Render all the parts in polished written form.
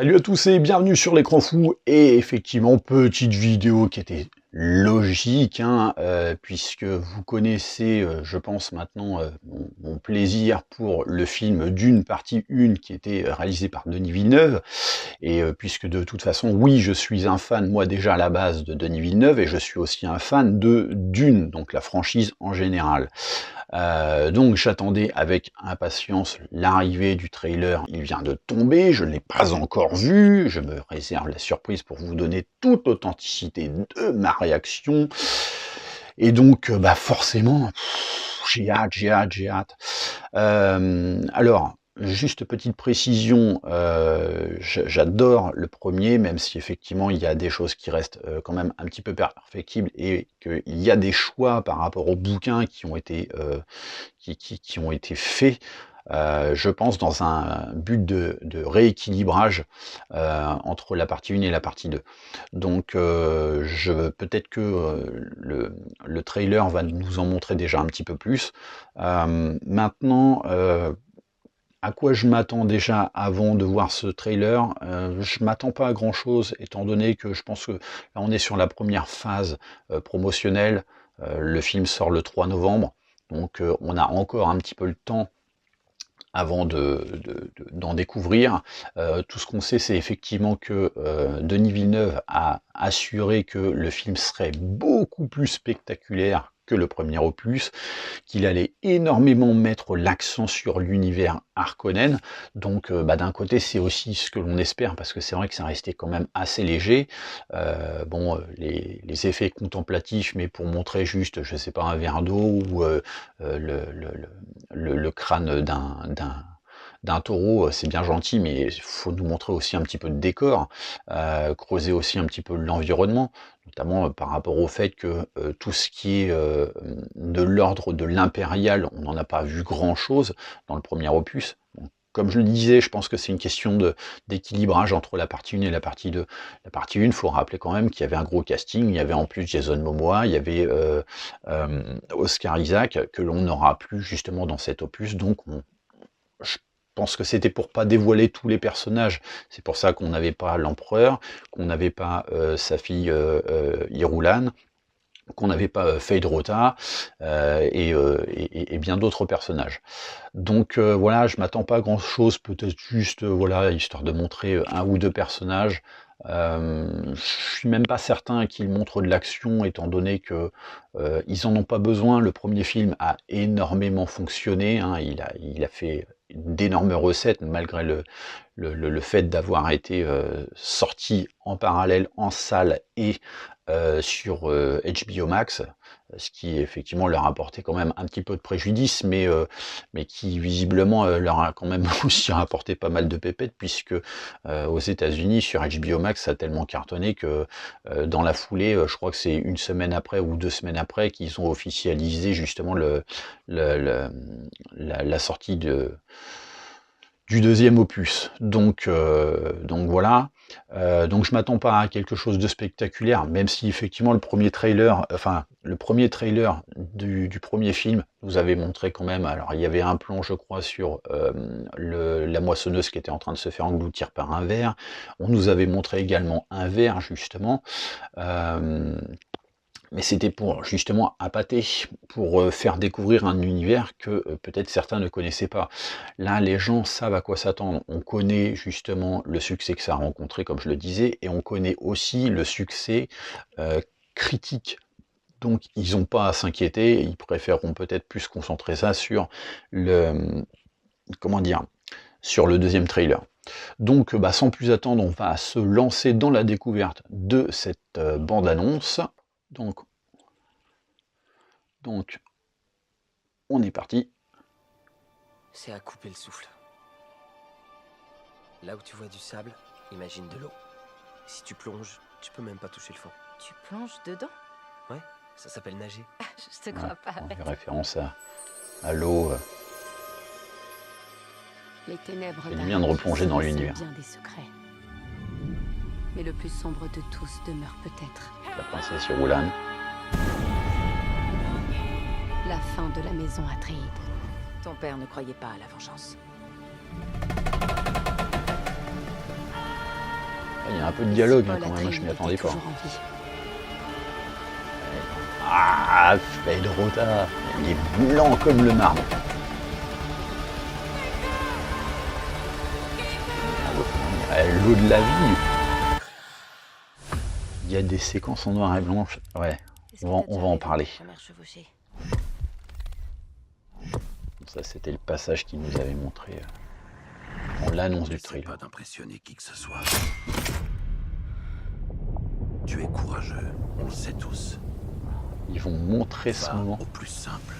Salut à tous et bienvenue sur l'écran fou. Et effectivement, petite vidéo qui était logique, puisque vous connaissez, je pense maintenant, mon plaisir pour le film Dune partie 1 qui était réalisé par Denis Villeneuve. Et puisque de toute façon, oui, je suis un fan, moi déjà à la base, de Denis Villeneuve, et je suis aussi un fan de Dune, donc la franchise en général. Donc j'attendais avec impatience l'arrivée du trailer, il vient de tomber, je ne l'ai pas encore vu, je me réserve la surprise pour vous donner toute l'authenticité de ma réaction, et donc forcément, j'ai hâte. Alors, juste petite précision, j'adore le premier, même si effectivement il y a des choses qui restent quand même un petit peu perfectibles et qu'il y a des choix par rapport aux bouquins qui ont été, qui ont été faits, je pense dans un but de rééquilibrage entre la partie 1 et la partie 2. Donc peut-être que le trailer va nous en montrer déjà un petit peu plus. Maintenant, à quoi je m'attends déjà avant de voir ce trailer? Je m'attends pas à grand chose, étant donné que je pense que là on est sur la première phase promotionnelle. Le film sort le 3 novembre, donc on a encore un petit peu le temps avant d'en découvrir. Tout ce qu'on sait, c'est effectivement que Denis Villeneuve a assuré que le film serait beaucoup plus spectaculaire que le premier opus, qu'il allait énormément mettre l'accent sur l'univers Harkonnen. Donc d'un côté, c'est aussi ce que l'on espère, parce que c'est vrai que ça restait quand même assez léger. Les effets contemplatifs, mais pour montrer juste, je sais pas, un verre d'eau ou le crâne d'un taureau, c'est bien gentil, mais il faut nous montrer aussi un petit peu de décor, creuser aussi un petit peu l'environnement, notamment par rapport au fait que tout ce qui est de l'ordre de l'impérial, on n'en a pas vu grand-chose dans le premier opus. Donc, comme je le disais, je pense que c'est une question d'équilibrage entre la partie 1 et la partie 2. La partie 1, il faut rappeler quand même qu'il y avait un gros casting, il y avait en plus Jason Momoa, il y avait Oscar Isaac, que l'on n'aura plus justement dans cet opus, donc je pense que c'était pour pas dévoiler tous les personnages. C'est pour ça qu'on n'avait pas l'empereur, qu'on n'avait pas sa fille Irulan, qu'on n'avait pas Feyd Rautha et bien d'autres personnages. Donc voilà, je m'attends pas à grand chose, peut-être juste voilà, histoire de montrer un ou deux personnages. Je suis même pas certain qu'ils montrent de l'action, étant donné que ils en ont pas besoin. Le premier film a énormément fonctionné, il a fait d'énormes recettes, malgré le fait d'avoir été sorti en parallèle en salle et sur HBO Max, ce qui effectivement leur a apporté quand même un petit peu de préjudice, mais qui visiblement leur a quand même aussi rapporté pas mal de pépettes, puisque aux États-Unis sur HBO Max ça a tellement cartonné que dans la foulée, je crois que c'est une semaine après ou 2 semaines après qu'ils ont officialisé justement la sortie du deuxième opus. Donc voilà. Donc je m'attends pas à quelque chose de spectaculaire, même si effectivement le premier trailer du premier film nous avait montré quand même. Alors il y avait un plan, je crois, sur la moissonneuse qui était en train de se faire engloutir par un ver. On nous avait montré également un ver justement. Mais c'était pour justement appâter, pour faire découvrir un univers que peut-être certains ne connaissaient pas. Là, les gens savent à quoi s'attendre. On connaît justement le succès que ça a rencontré, comme je le disais, et on connaît aussi le succès critique. Donc, ils n'ont pas à s'inquiéter, ils préféreront peut-être plus concentrer ça sur sur le deuxième trailer. Donc, sans plus attendre, on va se lancer dans la découverte de cette bande-annonce. Donc, on est parti. C'est à couper le souffle. Là où tu vois du sable, imagine de l'eau. Si tu plonges, tu peux même pas toucher le fond. Tu plonges dedans? Ouais, ça s'appelle nager. Je te crois pas. On fait référence à l'eau. Les ténèbres C'est bien de replonger dans l'univers. bien des secrets. Mais le plus sombre de tous demeure peut-être. La princesse Irulan. La fin de la maison Atréide. Ton père ne croyait pas à la vengeance. Il y a un peu de dialogue hein, Paul quand même, je m'y Atreides attendais était pas. toujours en vie. Ah, Pedrota, il est blanc comme le marbre. L'eau de la vie. Il y a des séquences en noir et blanc. Ouais, on va en parler. Ça, c'était le passage qui nous avait montré en l'annonce du trailer. Pas d'impressionner qui que ce soit. Tu es courageux, on le sait tous. Ils vont montrer ce moment. Va au plus simple.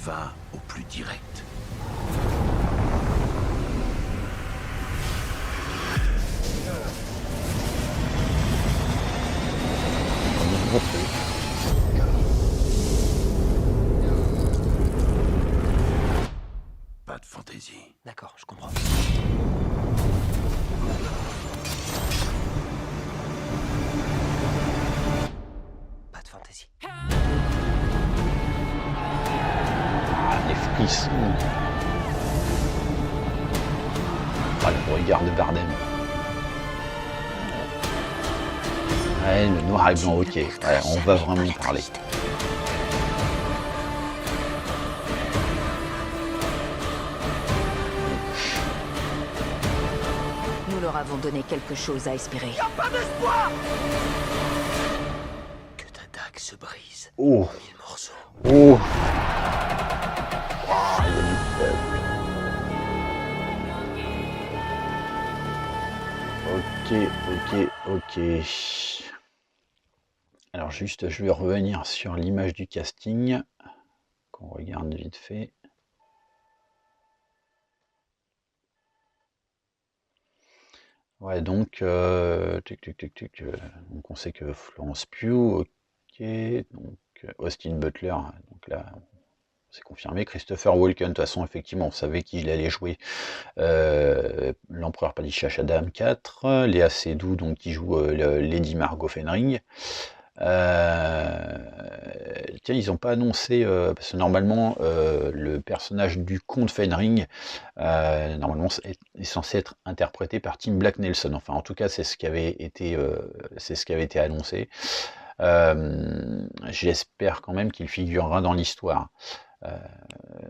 Va au plus direct. Pas de fantaisie. D'accord, je comprends. Pas de fantaisie. Ah, les frissons. Ah, le regard de Bardem. Ouais, le noir et blanc, ok. Ouais, on va vraiment parler. Nous leur avons donné quelque chose à espérer. Que ta dague se brise Oh, en 1000 morceaux. oh. Ah, il y a du peuple. Ok. Alors juste, je vais revenir sur l'image du casting, qu'on regarde vite fait. Ouais, donc, donc on sait que Florence Pugh, ok, donc Austin Butler, donc là, c'est confirmé. Christopher Walken, de toute façon, effectivement, on savait qu'il allait jouer l'empereur Padishah Shaddam 4, Léa Seydoux, donc qui joue Lady Margot Fenring. Tiens, ils n'ont pas annoncé, parce que normalement, le personnage du comte Fenring, normalement, est censé être interprété par Tim Black Nelson. Enfin, en tout cas, c'est ce qui avait été annoncé. J'espère quand même qu'il figurera dans l'histoire.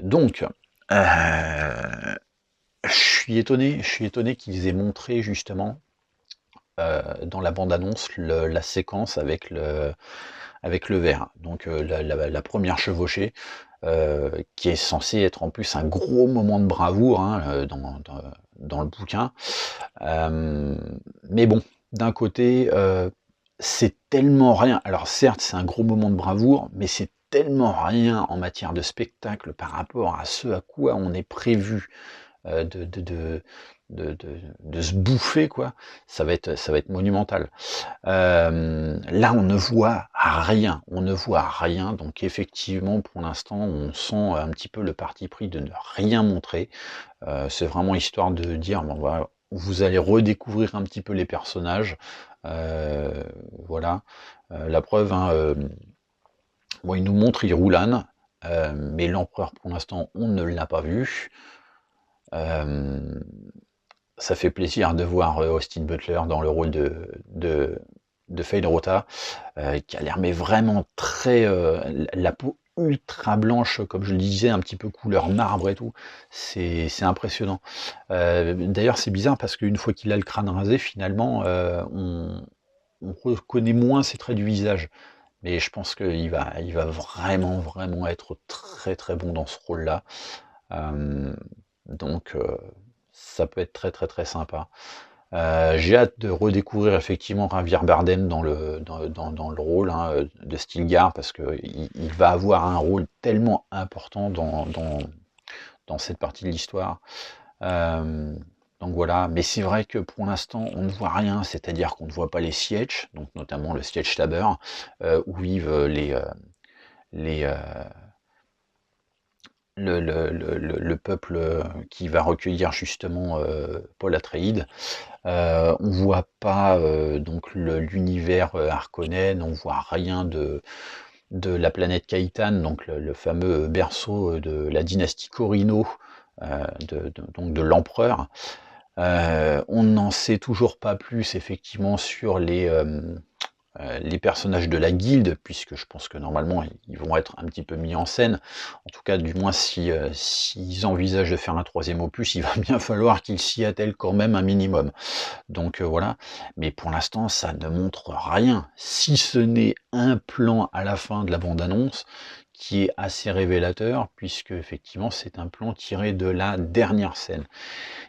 Donc, je suis étonné qu'ils aient montré justement dans la bande-annonce la séquence avec le verre. Donc la première chevauchée, qui est censée être en plus un gros moment de bravoure hein, dans le bouquin. Mais bon, d'un côté, c'est tellement rien. Alors certes, c'est un gros moment de bravoure, mais c'est tellement rien en matière de spectacle par rapport à ce à quoi on est prévu de se bouffer, quoi. Ça va être monumental. Là, on ne voit rien. Donc effectivement, pour l'instant, on sent un petit peu le parti pris de ne rien montrer. C'est vraiment histoire de dire, bon, voilà, vous allez redécouvrir un petit peu les personnages. Voilà. La preuve, hein, bon, il nous montre Irulan, mais l'empereur, pour l'instant, on ne l'a pas vu. Ça fait plaisir de voir Austin Butler dans le rôle de Feyd-Rautha, qui a l'air mais vraiment très... la peau ultra blanche, comme je le disais, un petit peu couleur marbre et tout. C'est impressionnant. D'ailleurs, c'est bizarre parce qu'une fois qu'il a le crâne rasé, finalement, on reconnaît moins ses traits du visage. Mais je pense qu'il va vraiment être très très bon dans ce rôle-là. Donc ça peut être très sympa. J'ai hâte de redécouvrir effectivement Javier Bardem dans le rôle hein, de Stilgar, parce qu'il va avoir un rôle tellement important dans cette partie de l'histoire. Donc voilà, mais c'est vrai que pour l'instant on ne voit rien, c'est-à-dire qu'on ne voit pas les sietch, donc notamment le sietch Taber, où vivent le peuple qui va recueillir justement Paul Atreides. On voit pas donc l'univers Harkonnen, on voit rien de la planète Kaitan, donc le fameux berceau de la dynastie Corrino, donc de l'empereur. On n'en sait toujours pas plus effectivement sur les personnages de la guilde, puisque je pense que normalement ils vont être un petit peu mis en scène. En tout cas, du moins s'ils envisagent de faire un 3e opus, il va bien falloir qu'ils s'y attellent quand même un minimum. Donc voilà, mais pour l'instant ça ne montre rien, si ce n'est un plan à la fin de la bande-annonce, qui est assez révélateur, puisque effectivement c'est un plan tiré de la dernière scène.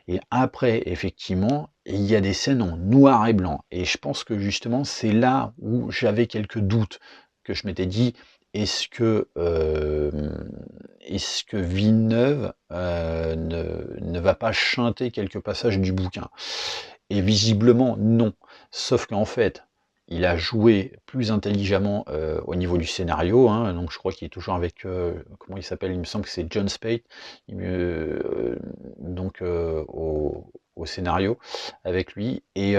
Et après, effectivement, il y a des scènes en noir et blanc. Et je pense que justement, c'est là où j'avais quelques doutes, que je m'étais dit, est-ce que Villeneuve ne va pas chanter quelques passages du bouquin? Et visiblement, non. Sauf qu'en fait, il a joué plus intelligemment au niveau du scénario, hein, donc je crois qu'il est toujours avec, comment il s'appelle? Il me semble que c'est John Spade, donc au scénario avec lui, et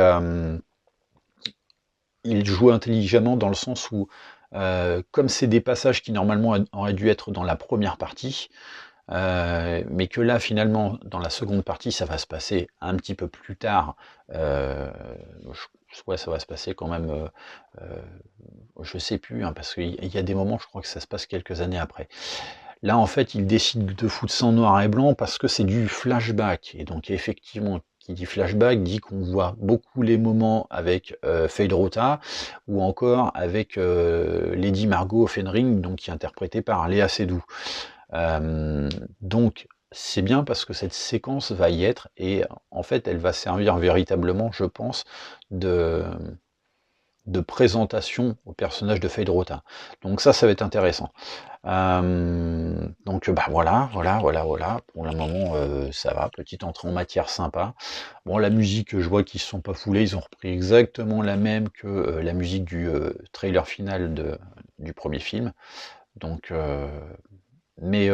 il joue intelligemment dans le sens où, comme c'est des passages qui normalement auraient dû être dans la première partie, mais que là finalement dans la seconde partie ça va se passer un petit peu plus tard, ouais, ça va se passer quand même, je sais plus, hein, parce qu'il y a des moments, je crois que ça se passe quelques années après. Là, en fait, il décide de foutre ça en noir et blanc parce que c'est du flashback. Et donc, effectivement, qui dit flashback dit qu'on voit beaucoup les moments avec Feyd-Rautha ou encore avec Lady Margot Fenring, donc qui est interprétée par Léa Seydoux. Donc, c'est bien parce que cette séquence va y être et en fait, elle va servir véritablement, je pense, de présentation au personnage de Feyd-Rautha. Donc ça va être intéressant. Donc bah voilà. Pour le moment, ça va, petite entrée en matière sympa. Bon, la musique, je vois qu'ils se sont pas foulés, ils ont repris exactement la même que la musique du trailer final du premier film. Donc, mais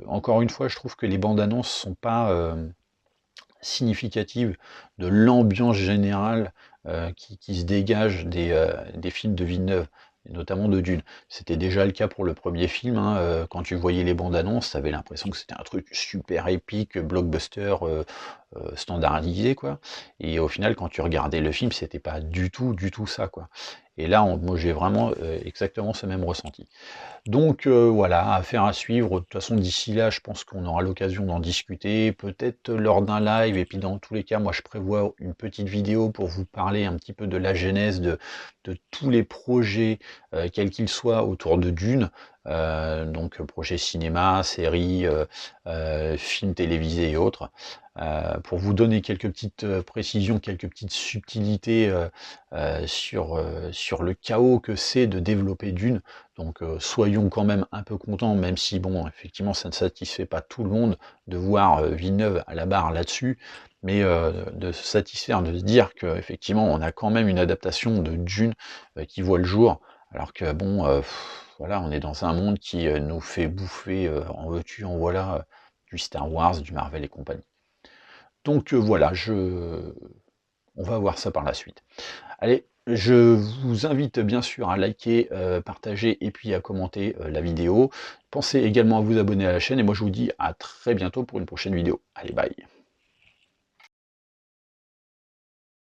encore une fois, je trouve que les bandes annonces sont pas significatives de l'ambiance générale qui se dégage des films de Villeneuve, et notamment de Dune. C'était déjà le cas pour le premier film, hein, quand tu voyais les bandes annonces, tu avais l'impression que c'était un truc super épique, blockbuster, standardisé, quoi. Et au final, quand tu regardais le film, c'était pas du tout ça, quoi. Et là, moi j'ai vraiment exactement ce même ressenti. Donc voilà, affaire à suivre. De toute façon, d'ici là, je pense qu'on aura l'occasion d'en discuter, peut-être lors d'un live, et puis dans tous les cas, moi je prévois une petite vidéo pour vous parler un petit peu de la genèse de tous les projets, quels qu'ils soient, autour de Dune. Donc projets cinéma, séries, films télévisés et autres. Pour vous donner quelques petites précisions, quelques petites subtilités sur le chaos que c'est de développer Dune. Donc soyons quand même un peu contents, même si bon, effectivement, ça ne satisfait pas tout le monde de voir Villeneuve à la barre là-dessus, mais de se satisfaire, de se dire qu'effectivement, on a quand même une adaptation de Dune qui voit le jour, alors que bon, voilà, on est dans un monde qui nous fait bouffer, en veux-tu, en voilà, du Star Wars, du Marvel et compagnie. Donc voilà, on va voir ça par la suite. Allez, je vous invite bien sûr à liker, partager et puis à commenter la vidéo. Pensez également à vous abonner à la chaîne et moi je vous dis à très bientôt pour une prochaine vidéo. Allez, bye!